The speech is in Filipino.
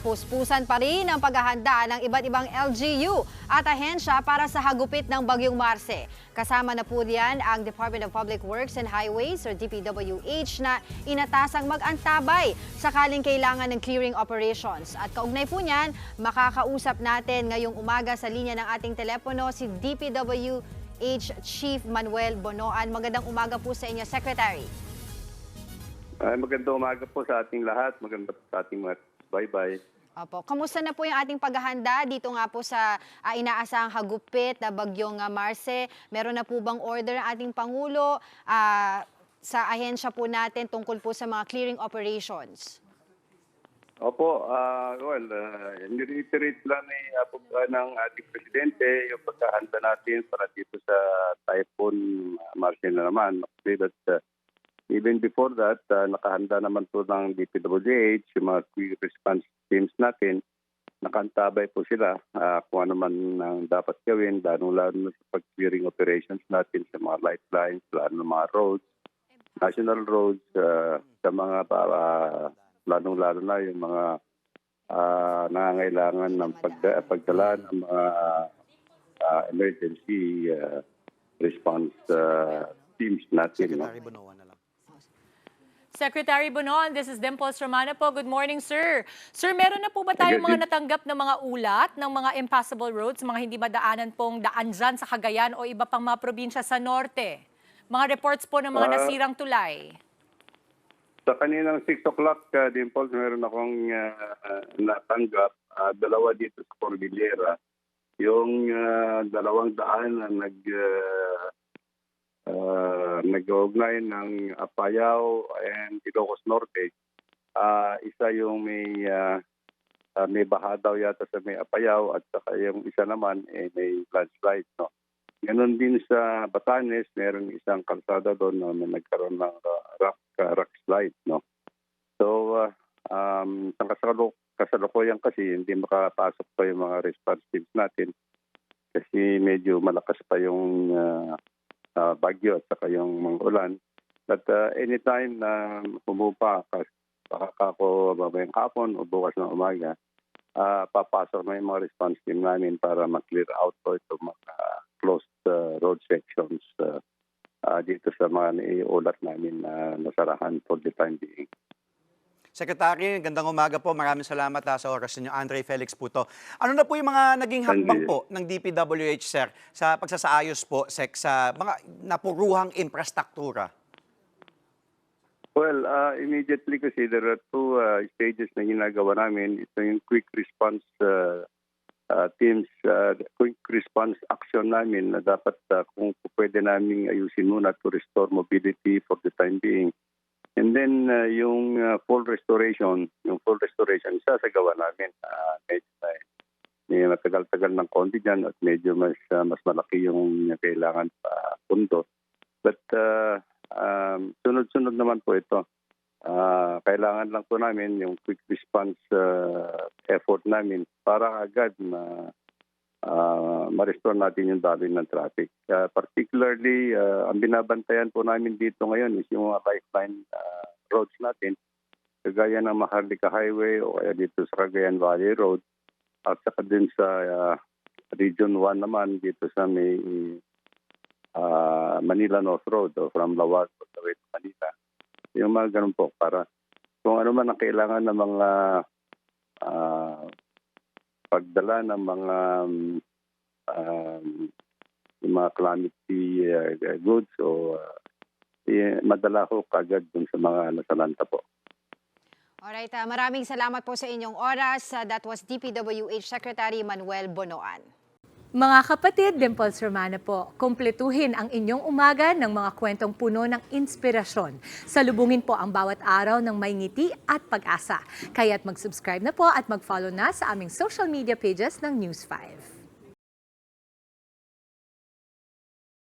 Puspusan pa rin ang paghahanda ng iba't ibang LGU at ahensya para sa hagupit ng Bagyong Marce. Kasama na po diyan ang Department of Public Works and Highways or DPWH na inatasang mag-antabay sakaling kailangan ng clearing operations. At kaugnay po niyan, makakausap natin ngayong umaga sa linya ng ating telepono si DPWH Chief Manuel Bonoan. Magandang umaga po sa inyo, Secretary. Magandang umaga po sa ating lahat. Maganda po sa ating mga bye-bye. Opo. Kamusta na po yung ating paghahanda dito nga po sa inaasahang hagupit na Bagyong Marce? Meron na po bang order ang ating Pangulo sa ahensya po natin tungkol po sa mga clearing operations? Opo, nireiterate lang ng ating Presidente yung paghahanda natin para dito sa Typhoon Marce na naman. Even before that, nakahanda naman po ng DPWH, yung mga quick response teams natin. Nakantabay po sila kung ano man ang dapat gawin, lalo na sa pag-clearing operations natin sa mga lifelines, lalo na mga roads, national roads, sa mga lalo na yung mga nangangailangan ng pagdala ng mga emergency response teams natin. Secretary Bonoan na lang. Secretary Bonoan, this is Dimples Romana po. Good morning, sir. Sir, meron na po ba tayong mga natanggap na mga ulat ng mga impassable roads, mga hindi madaanan pong daan dyan sa Cagayan o iba pang mga probinsya sa norte? Mga reports po ng mga nasirang tulay. Sa kaninang 6 o'clock, Dimples, meron akong natanggap, dalawa dito sa Cordillera. Yung 200 na nag-uugnay ng Apayao and Ilocos Norte. Isa yung may baha daw yata sa may Apayao at saka yung isa naman may landslide. No? Ganon din sa Batanes, meron isang kalsada doon na nagkaroon ng rock slide. No? So, sa kasalukuyan kasi hindi makapasok pa yung mga response teams natin kasi medyo malakas pa yung bagyo at saka yung mga ulan. But anytime na humupa, baka ako babayang hapon o bukas ng umaga, papasok na yung mga response team namin para mag-clear out po ito mga closed road sections dito sa mga naiulat namin na nasarahan for the time being. Secretary, gandang umaga po. Maraming salamat sa oras ninyo. Andre Felix po to. Ano na po yung mga naging hakbang po ng DPWH, sir, sa pagsasaayos po sa mga napuruhang infrastruktura? Well, immediately kasi there are two stages na ginagawa namin. Ito yung quick response teams, quick response action namin na dapat kung pwede namin ayusin muna to restore mobility for the time being. And then yung full restoration, isasagawa namin. Medyo matagal-tagal ng konti dyan at medyo mas malaki yung kailangan sa pundo. But sunod-sunod naman po ito. Kailangan lang po namin yung quick response effort namin para agad ma-restore natin yung daloy ng traffic. Particularly, ang binabantayan po namin dito ngayon is yung mga lifeline roads natin, kagaya ng Maharlika Highway o kaya dito sa Cagayan Valley Road at saka din sa Region 1 naman dito sa may Manila North Road o from Lawag to Manila. Yung mga ganun po para kung ano man ang kailangan ng mga pagdala ng mga calamity goods o madala ko kagad dun sa mga nasalanta po. Alright, maraming salamat po sa inyong oras. That was DPWH Secretary Manuel Bonoan. Mga kapatid, Dimples Romana po, kumpletuhin ang inyong umaga ng mga kwentong puno ng inspirasyon. Salubungin po ang bawat araw ng may ngiti at pag-asa. Kaya't mag-subscribe na po at mag-follow na sa aming social media pages ng News 5.